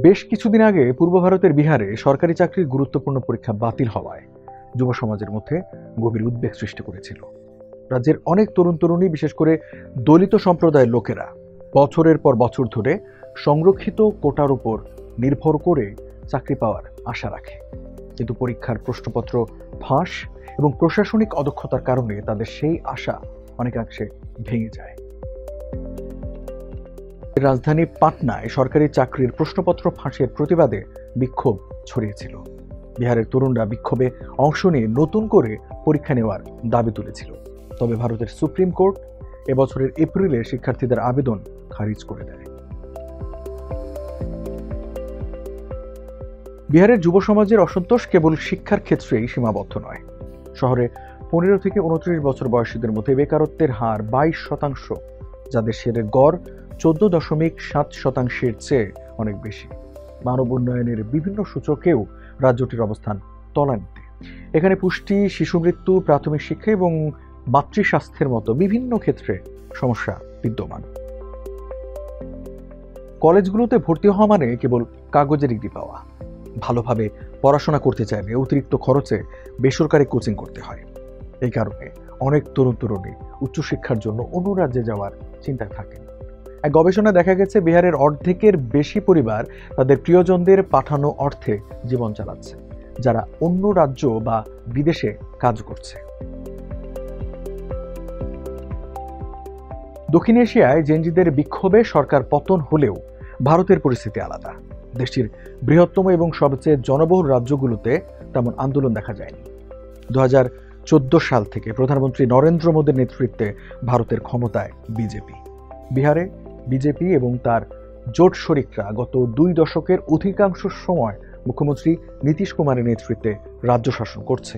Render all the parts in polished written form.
বেশ কিছুদিন আগে পূর্ব ভারতের বিহারে সরকারি চাকরির গুরুত্বপূর্ণ পরীক্ষা বাতিল হওয়ায় যুব সমাজের মধ্যে গভীর উদ্বেগ সৃষ্টি করেছিল। রাজ্যের অনেক তরুণ তরুণী, বিশেষ করে দলিত সম্প্রদায়ের লোকেরা বছরের পর বছর ধরে সংরক্ষিত কোটার উপর নির্ভর করে চাকরি পাওয়ার আশা রাখে। কিন্তু পরীক্ষার প্রশ্নপত্র ফাঁস এবং প্রশাসনিক অদক্ষতার কারণে তাদের সেই আশা অনেকাংশে ভেঙে যায়। রাজধানী পাটনায় সরকারি চাকরির প্রশ্নপত্র ফাঁসের প্রতিবাদে বিক্ষোভ ছড়িয়েছিল। বিহারের তরুণরা বিক্ষোভে অংশ নিয়ে নতুন করে পরীক্ষা নেওয়ার দাবি তুলেছিল। তবে ভারতের সুপ্রিম কোর্ট এবছরের এপ্রিলে শিক্ষার্থীদের আবেদন খারিজ করে দেয়। বিহারের যুব সমাজের অসন্তোষ কেবল শিক্ষার ক্ষেত্রেই সীমাবদ্ধ নয়। শহরে 15 থেকে 29 বছর বয়সীদের মধ্যে বেকারত্বের হার 22%, যা দেশের গড় 14.7%-এর চেয়ে অনেক বেশি। মানব উন্নয়নের বিভিন্ন সূচকেও রাজ্যটির অবস্থান তলানিতে। এখানে পুষ্টি, শিশু মৃত্যু, প্রাথমিক শিক্ষা এবং মাতৃস্বাস্থ্যের মতো বিভিন্ন ক্ষেত্রে সমস্যা বিদ্যমান। কলেজগুলোতে ভর্তি হওয়া মানে কেবল কাগজের ডিগ্রি পাওয়া। ভালোভাবে পড়াশোনা করতে চাইলে অতিরিক্ত খরচে বেসরকারি কোচিং করতে হয়। এই কারণে অনেক তরুণ তরুণী উচ্চশিক্ষার জন্য অন্য রাজ্যে যাওয়ার চিন্তায় থাকেন। এক গবেষণায় দেখা গেছে, বিহারের অর্ধেকের বেশি পরিবার তাদের প্রিয়জনদের পাঠানো অর্থে জীবন চালাচ্ছে, যারা অন্য রাজ্য বা বিদেশে কাজ করছে। দক্ষিণ এশিয়ায় জেনজিদের বিক্ষোভে সরকার পতন হলেও ভারতের পরিস্থিতি আলাদা। দেশটির বৃহত্তম এবং সবচেয়ে জনবহুল রাজ্যগুলোতে তেমন আন্দোলন দেখা যায়নি। 2014 সাল থেকে প্রধানমন্ত্রী নরেন্দ্র মোদীর নেতৃত্বে ভারতের ক্ষমতায় বিজেপি। বিহারে বিজেপি এবং তার জোট শরিকরা গত 2 দশকের অধিকাংশ সময় মুখ্যমন্ত্রী নীতিশ কুমারের নেতৃত্বে রাজ্য শাসন করছে।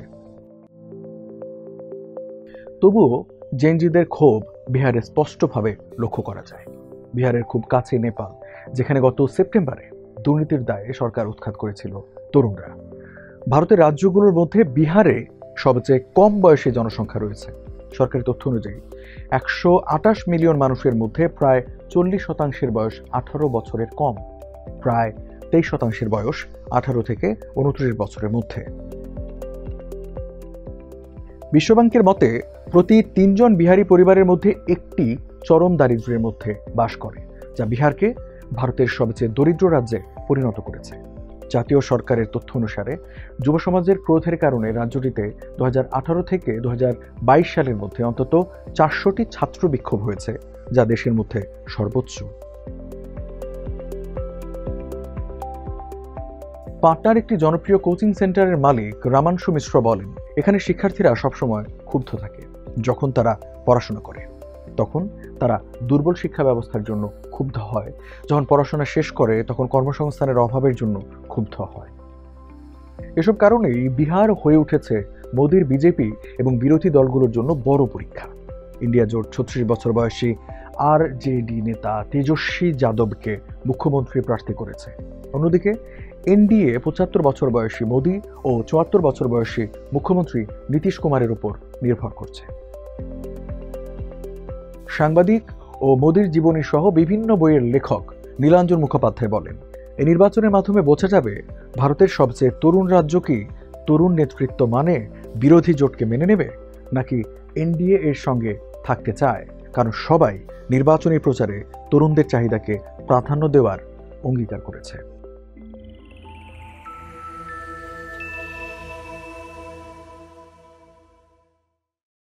তবুও জেনজিদের ক্ষোভ বিহারে স্পষ্টভাবে লক্ষ্য করা যায়। বিহারের খুব কাছে নেপাল, যেখানে গত সেপ্টেম্বরে দুর্নীতির দায়ে সরকার উৎখাত করেছিল তরুণরা। ভারতের রাজ্যগুলোর মধ্যে বিহারে সবচেয়ে কম বয়সী জনসংখ্যা রয়েছে। সরকারি তথ্য অনুযায়ী 128 মিলিয়ন মানুষের মধ্যে প্রায় 40% বয়স 18 বছরের কম, প্রায় 23% বয়স 18 থেকে 29 বছরের মধ্যে। বিশ্বব্যাংকের মতে প্রতি 3 জন বিহারি পরিবারের মধ্যে একটি চরম দারিদ্র্যের মধ্যে বাস করে, যা বিহারকে ভারতের সবচেয়ে দরিদ্র রাজ্যে পরিণত করেছে। জাতীয় সরকারের তথ্য অনুসারে যুব সমাজের ক্রোধের কারণে রাজ্যটিতে 2018 থেকে 2022 সালের মধ্যে অন্তত 400টি ছাত্র বিক্ষোভ হয়েছে, যা দেশের মধ্যে সর্বোচ্চ। পাটনার একটি জনপ্রিয় কোচিং সেন্টারের মালিক রামাংশু মিশ্র বলেন, এখানে শিক্ষার্থীরা সবসময় ক্ষুব্ধ থাকে। যখন তারা পড়াশোনা করে তখন তারা দুর্বল শিক্ষা ব্যবস্থার জন্য ক্ষুব্ধ হয়, যখন পড়াশোনা শেষ করে তখন কর্মসংস্থানের অভাবের জন্য ক্ষুব্ধ হয়। এসব কারণেই বিহার হয়ে উঠেছে মোদীর বিজেপি এবং বিরোধী দলগুলোর জন্য বড় পরীক্ষা। ইন্ডিয়া জোট 36 বছর বয়সী আরজেডি নেতা তেজস্বী যাদবকে মুখ্যমন্ত্রী প্রার্থী করেছে। অন্যদিকে এনডিএ 75 বছর বয়সী মোদী ও 74 বছর বয়সী মুখ্যমন্ত্রী নীতিশ কুমারের উপর নির্ভর করছে। সাংবাদিক ও মোদীর জীবনী সহ বিভিন্ন বইয়ের লেখক নীলাঞ্জন মুখোপাধ্যায় বলেন, এই নির্বাচনের মাধ্যমে বোঝা যাবে ভারতের সবচেয়ে তরুণ রাজ্য কি তরুণ নেতৃত্ব মানে বিরোধী জোটকে মেনে নেবে, নাকি এনডিএ এর সঙ্গে থাকতে চায়। কারণ সবাই নির্বাচনী প্রচারে তরুণদের চাহিদাকে প্রাধান্য দেওয়ার অঙ্গীকার করেছে।